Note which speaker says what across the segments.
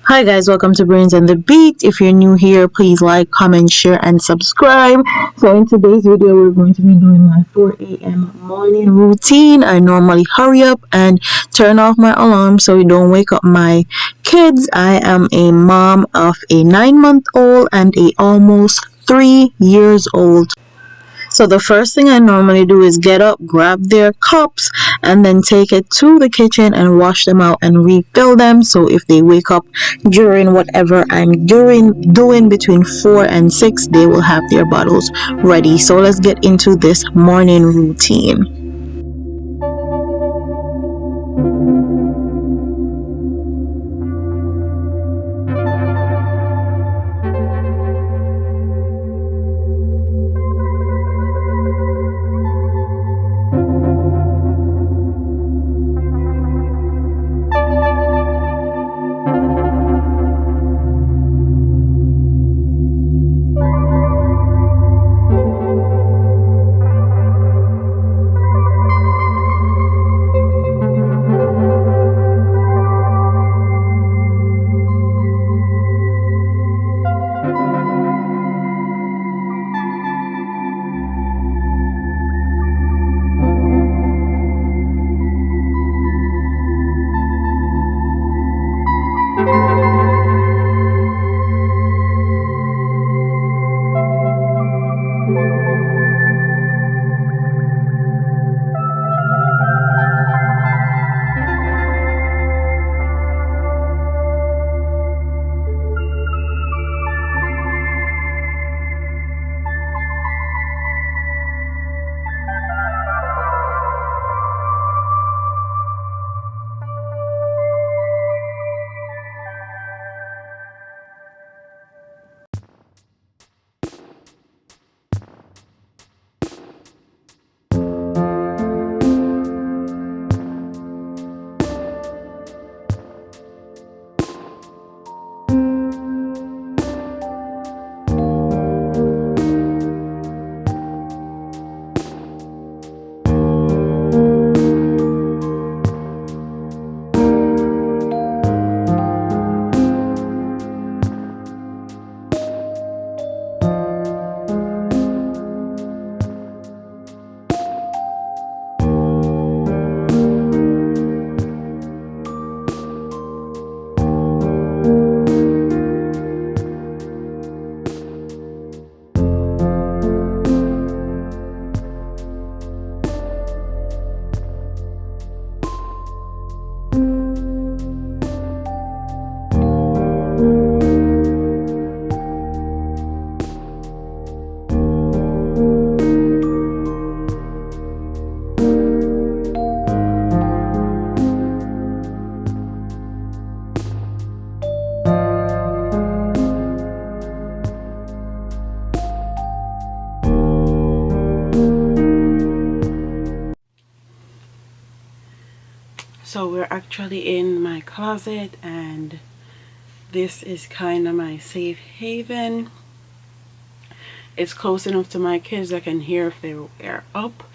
Speaker 1: Hi guys, welcome to Brains and the Beat. If you're new here, please like, comment, share, and subscribe. So in today's video, we're going to be doing my 4 a.m. morning routine. I normally hurry up and turn off my alarm so you don't wake up my kids. I am a mom of a 9-month-old and a almost 3 years old. So the first thing I normally do is get up, grab their cups, and then take it to the kitchen and wash them out and refill them. So if they wake up during whatever I'm doing between 4 and 6, they will have their bottles ready. So let's get into this morning routine. So we're actually in my closet, and this is kind of my safe haven. It's close enough to my kids I can hear if they're up,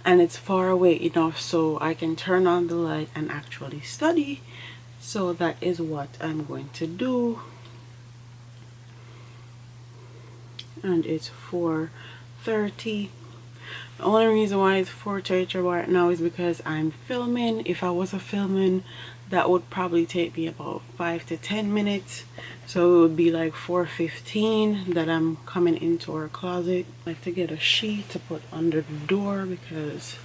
Speaker 1: and it's far away enough so I can turn on the light and actually study. So that is what I'm going to do. And it's 4:30. The only reason why it's 4:30 right now is because I'm filming. If I wasn't filming, that would probably take me about 5 to 10 minutes. So it would be like 4:15 that I'm coming into our closet. I have to get a sheet to put under the door because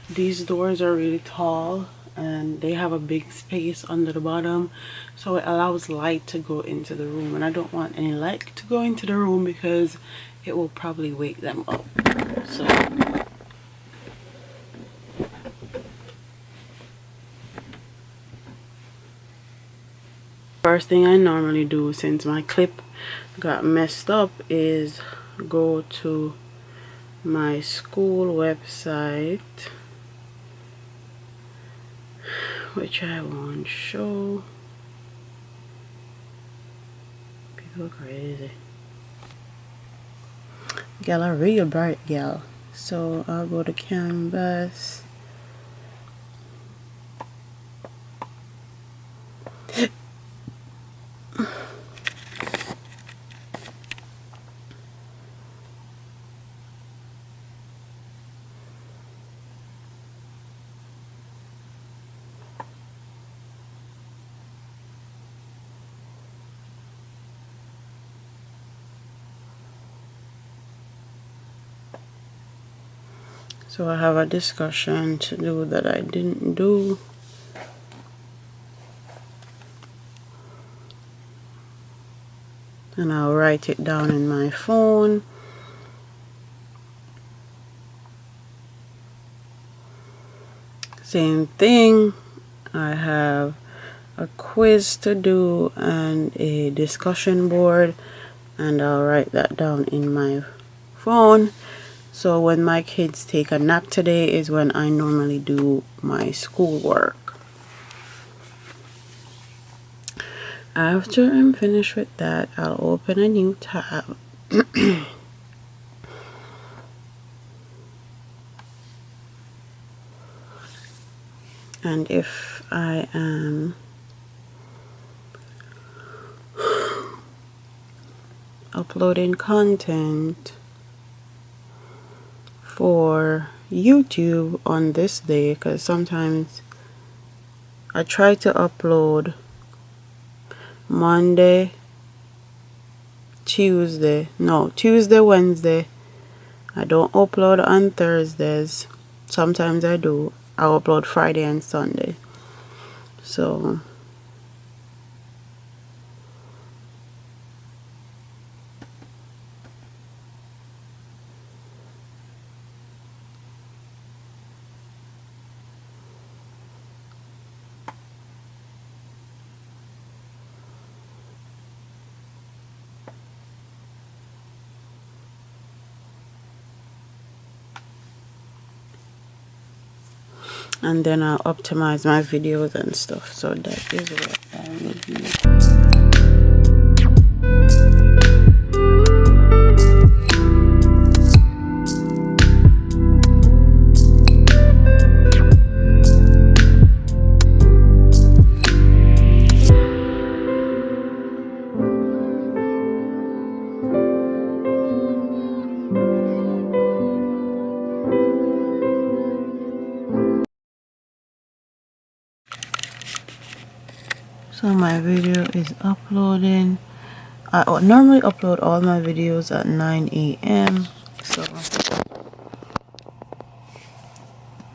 Speaker 1: these doors are really tall and they have a big space under the bottom, so it allows light to go into the room, and I don't want any light to go into the room because it will probably wake them up. So first thing I normally do, since my clip got messed up, is go to my school website, which I won't show. People crazy. Gal, a real bright gal. So I'll go to canvas.
Speaker 2: So I have a discussion to do that I didn't do. And I'll write it down in my phone. Same thing. I have a quiz to do and a discussion board, and I'll write that down in my phone. So when my kids take a nap today is when I normally do my schoolwork. After I'm finished with that, I'll open a new tab. And if I am uploading content for YouTube on this day, because sometimes I try to upload Monday, Tuesday, Wednesday. I don't upload on Thursdays. Sometimes I do. I'll upload Friday and Sunday. So and then I'll optimize my videos and stuff. So that is what I will do. So my video is uploading. I normally upload all my videos at 9 a.m. So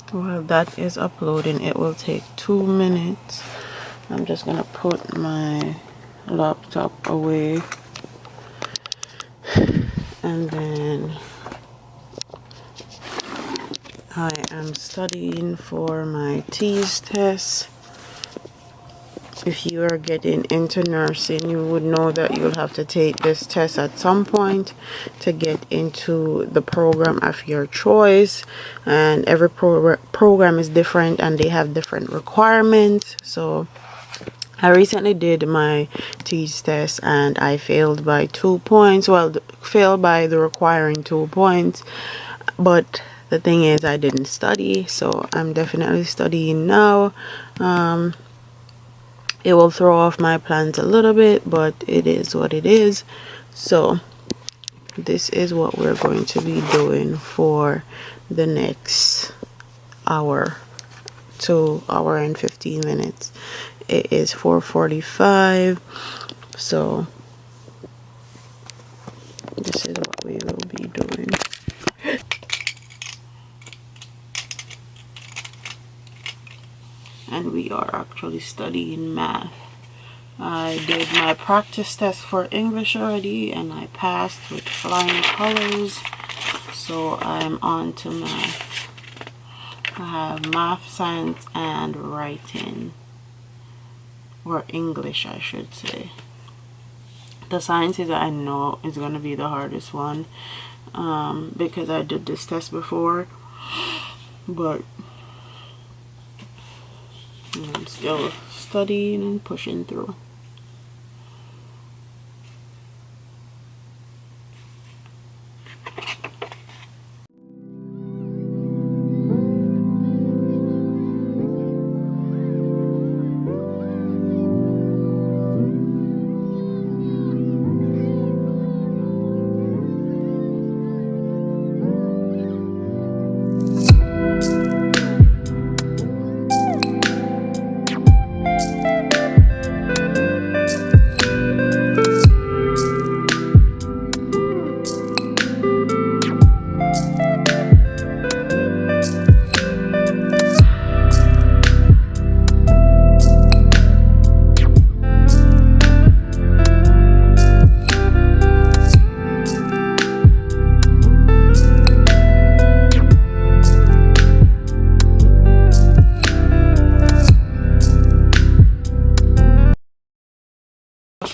Speaker 2: while that is uploading, it will take 2 minutes. I'm just gonna put my laptop away, and then I am studying for my TEAS test. If you are getting into nursing, you would know that you'll have to take this test at some point to get into the program of your choice. And every program is different and they have different requirements. So I recently did my TEAS test and I failed by 2 points. Well, failed by the requiring 2 points. But the thing is, I didn't study, so I'm definitely studying now. It will throw off my plans a little bit, but it is what it is. So this is what we're going to be doing for the next hour to hour and 15 minutes. It is 4:45, so this is what we will be doing. And we are actually studying math. I did my practice test for English already and I passed with flying colors. So I'm on to math. I have math, science, and writing. Or English, I should say. The sciences I know is going to be the hardest one. Because I did this test before. But I'm still studying and pushing through.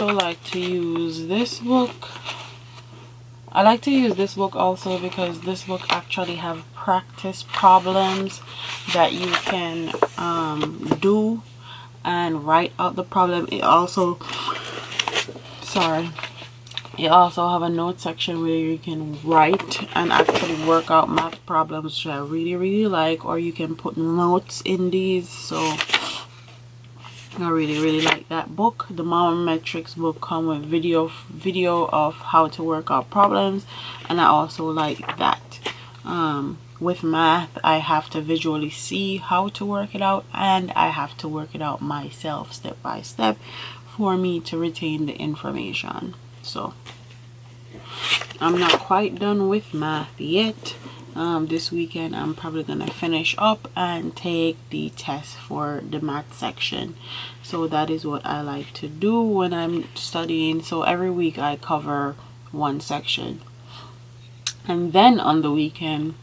Speaker 2: also like to use this book. I like to use this book also because this book actually have practice problems that you can do and write out the problem. It also, you also have a note section where you can write and actually work out math problems, which I really like, or you can put notes in these. So I really like that book. The Metrics book come with video of how to work out problems, and I also like that. With math, I have to visually see how to work it out, and I have to work it out myself step by step for me to retain the information. So I'm not quite done with math yet. This weekend I'm probably gonna finish up and take the test for the math section. So that is what I like to do when I'm studying. So every week I cover one section, and then on the weekend,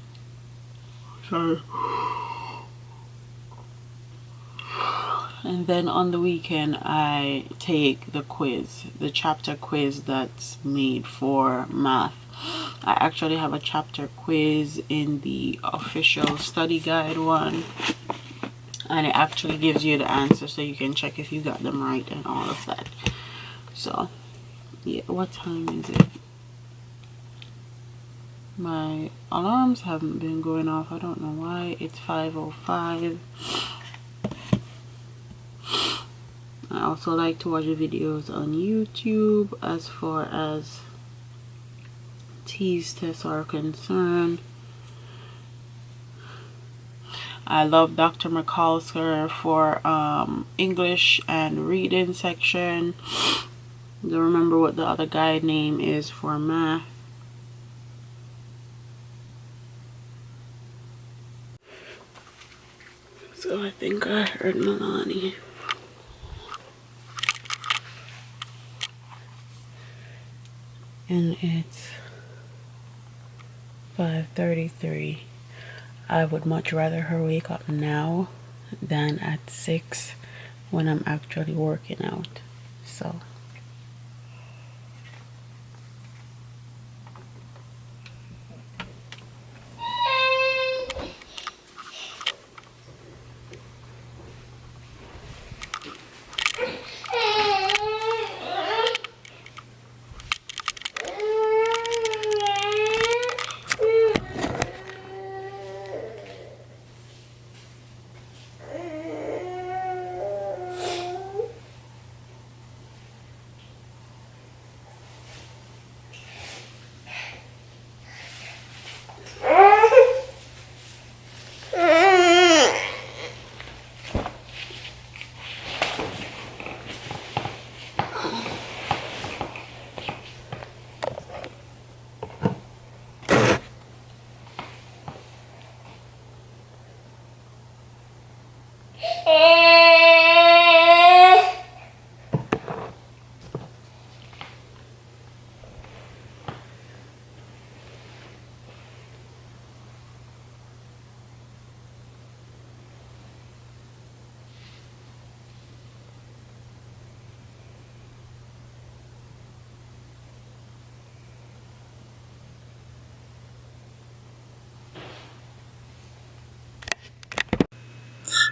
Speaker 2: I take the quiz, the chapter quiz that's made for math. I actually have a chapter quiz in the official study guide one, and it actually gives you the answer so you can check if you got them right and all of that. So yeah, what time is it? My alarms haven't been going off. I don't know why. It's 5:05. I also like to watch videos on YouTube as far as TEAS tests are concerned. I love Dr. McCalsker for English and reading section. Don't remember what the other guy name is for math. So I think I heard Milani. And it's 5:33. I would much rather her wake up now than at 6 when I'm actually working out. So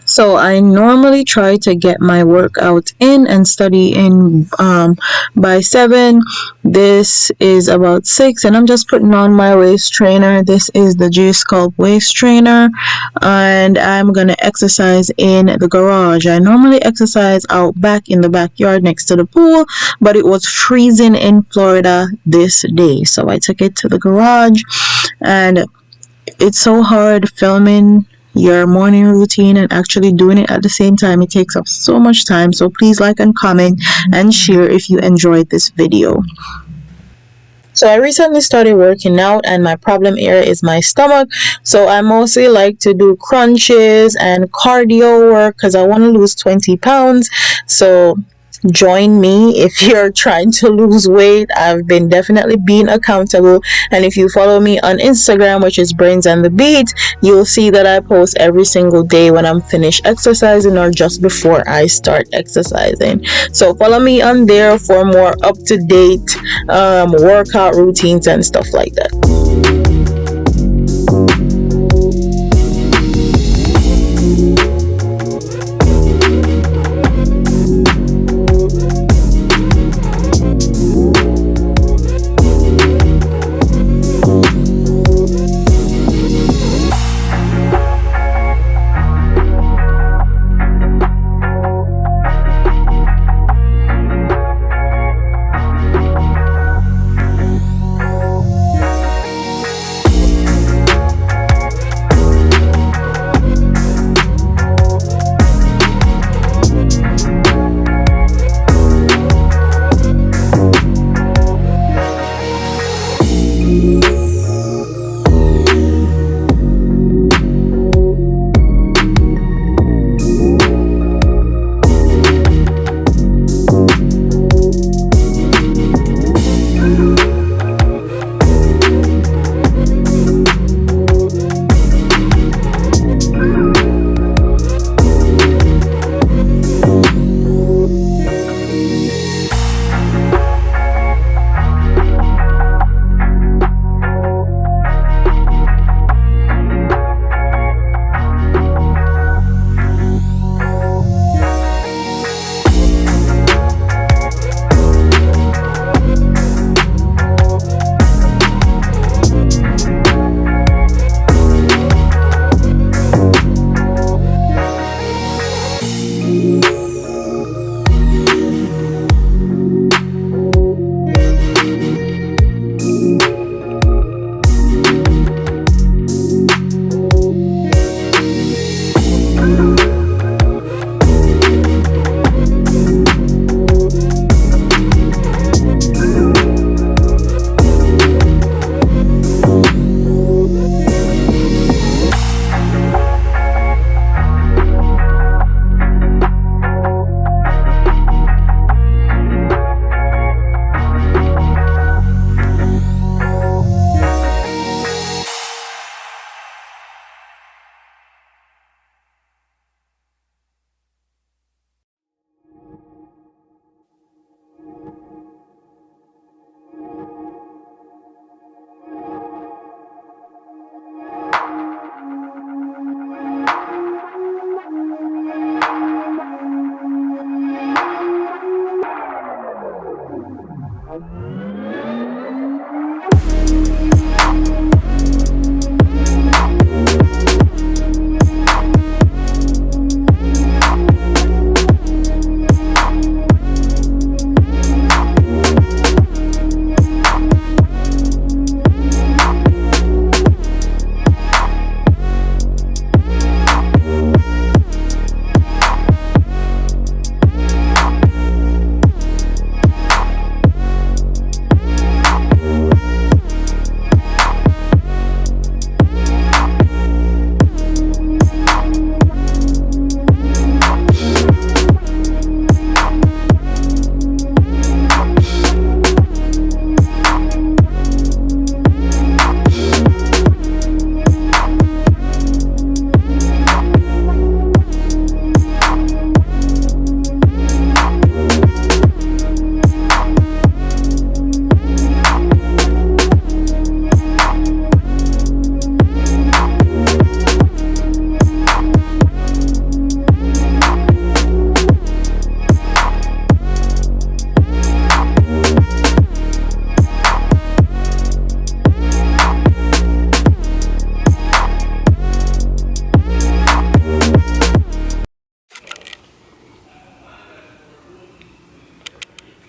Speaker 1: So I normally try to get my workout in and study in by 7. This is about 6, and I'm just putting on my waist trainer. This is the J Sculpt waist trainer, and I'm gonna exercise in the garage. I normally exercise out back in the backyard next to the pool, but it was freezing in Florida this day, so I took it to the garage. And it's so hard filming your morning routine and actually doing it at the same time. It takes up so much time. So please like and comment and share if you enjoyed this video. So I recently started working out, and my problem area is my stomach. So I mostly like to do crunches and cardio work because I want to lose 20 pounds. So join me if you're trying to lose weight. I've been definitely being accountable, and if you follow me on Instagram, which is Brains and the Beat, you'll see that I post every single day when I'm finished exercising or just before I start exercising. So follow me on there for more up to date workout routines and stuff like that.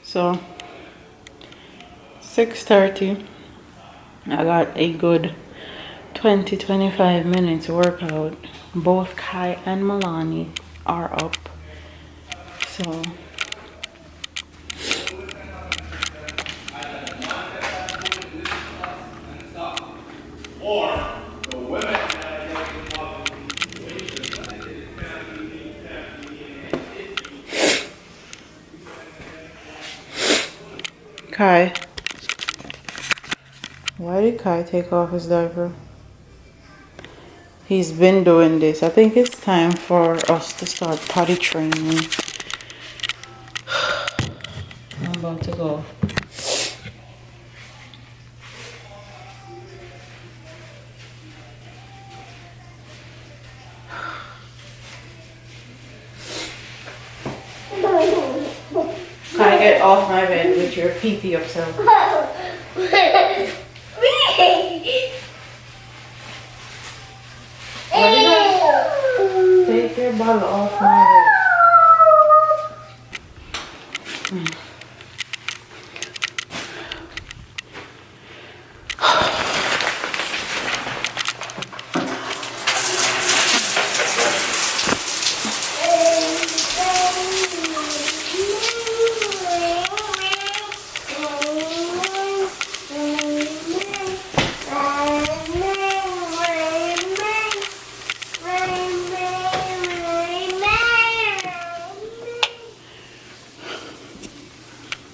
Speaker 2: So 6:30, I got a good 20-25 minutes workout. Both Kai and Milani are up. So Kai, why did Kai take off his diaper? He's been doing this. I think it's time for us to start potty training. I'm about to go. Kai, get off my bed with your pee-pee up self. Take your bottle off my bed.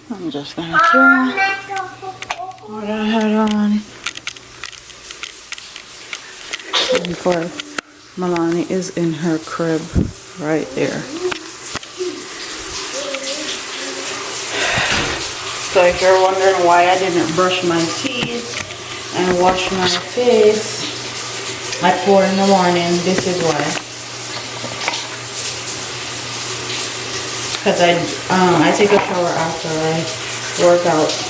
Speaker 2: I'm just gonna turn what I had on. And poor Milani is in her crib right there. So if you're wondering why I didn't brush my teeth and wash my face at 4 in the morning, this is why. Because I take a shower after I work out.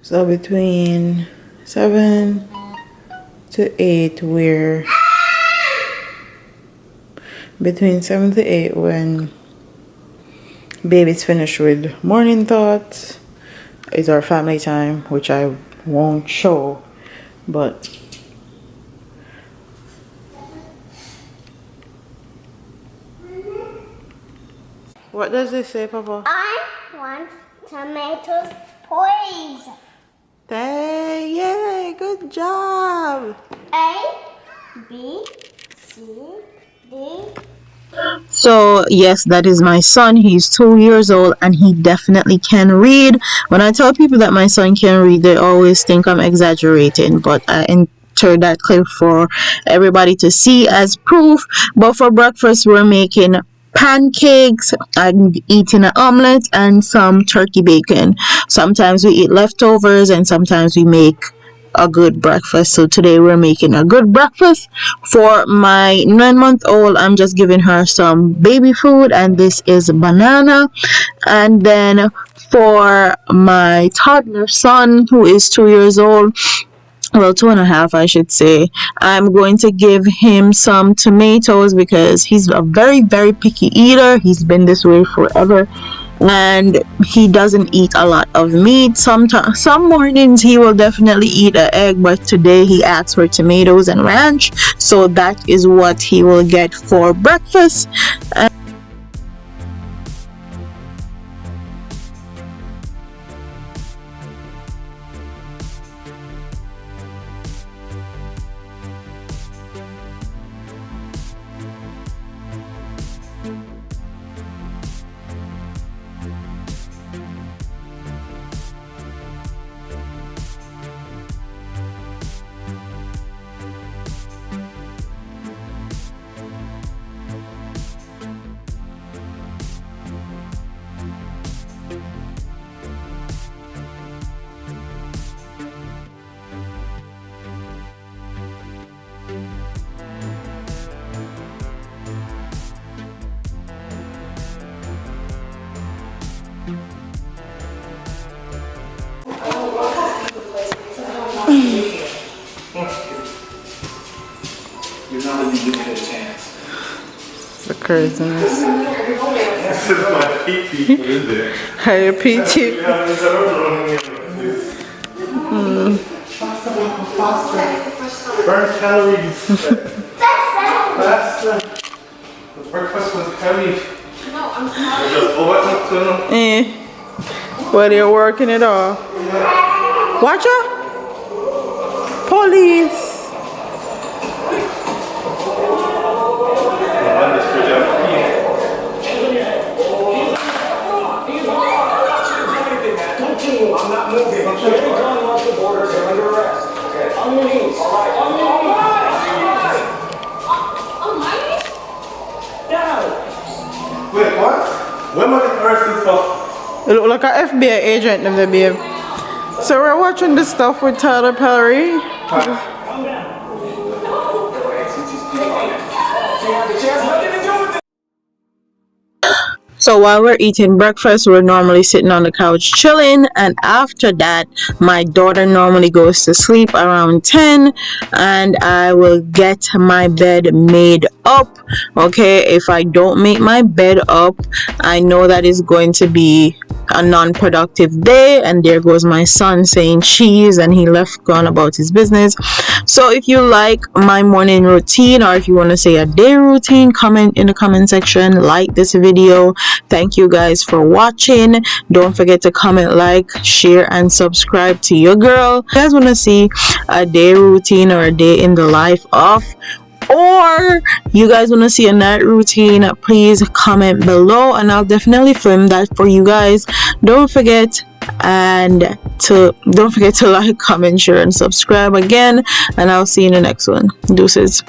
Speaker 2: So between 7 to 8 we're between 7 to 8 when baby's finished with morning thoughts is our family time, which I won't show, but what does this say, Papa?
Speaker 3: I want tomatoes, please.
Speaker 2: Hey, yay, good job.
Speaker 3: A, B, C, D.
Speaker 1: So, yes, that is my son. He's 2 years old and he definitely can read. When I tell people that my son can read, they always think I'm exaggerating, but I entered that clip for everybody to see as proof. But for breakfast, we're making pancakes. I'm eating an omelet and some turkey bacon. Sometimes we eat leftovers and sometimes we make a good breakfast. So today we're making a good breakfast for my 9-month old. I'm just giving her some baby food, and this is banana. And then for my toddler son, who is 2 years old, well, 2.5, I should say, I'm going to give him some tomatoes because he's a very, very picky eater. He's been this way forever and he doesn't eat a lot of meat. Sometimes, some mornings he will definitely eat an egg, but today he asked for tomatoes and ranch, so that is what he will get for breakfast.
Speaker 4: You're not even giving it a chance.
Speaker 2: The craziness.
Speaker 4: This is my PT, what is it?
Speaker 2: Hey, PT.
Speaker 4: Faster. Burn calories. Faster. The breakfast was heavy. No, I'm not.
Speaker 2: Well, you're working it off. Watch out! Police!
Speaker 4: I'm not moving. I'm sure you're going off the borders. You're under arrest. Okay. On your knees. All right. On your knees. On my knees? Down. Wait, what? When am I getting arrested for?
Speaker 2: You look like an FBI agent, them there, babe. So we're watching this stuff with Tyler Perry.
Speaker 4: Calm down.
Speaker 1: So while we're eating breakfast, we're normally sitting on the couch chilling, and after that my daughter normally goes to sleep around 10 and I will get my bed made up. Okay, if I don't make my bed up, I know that is going to be a non-productive day, and there goes my son saying cheese and he left gone about his business. So if you like my morning routine, or if you want to say a day routine, comment in the comment section, like this video. Thank you guys for watching. Don't forget to comment, like, share and subscribe to your girl. If you guys want to see a day routine or a day in the life of, or you guys want to see a night routine, please comment below and I'll definitely film that for you guys. Don't forget to like, comment, share and subscribe again, and I'll see you in the next one. Deuces.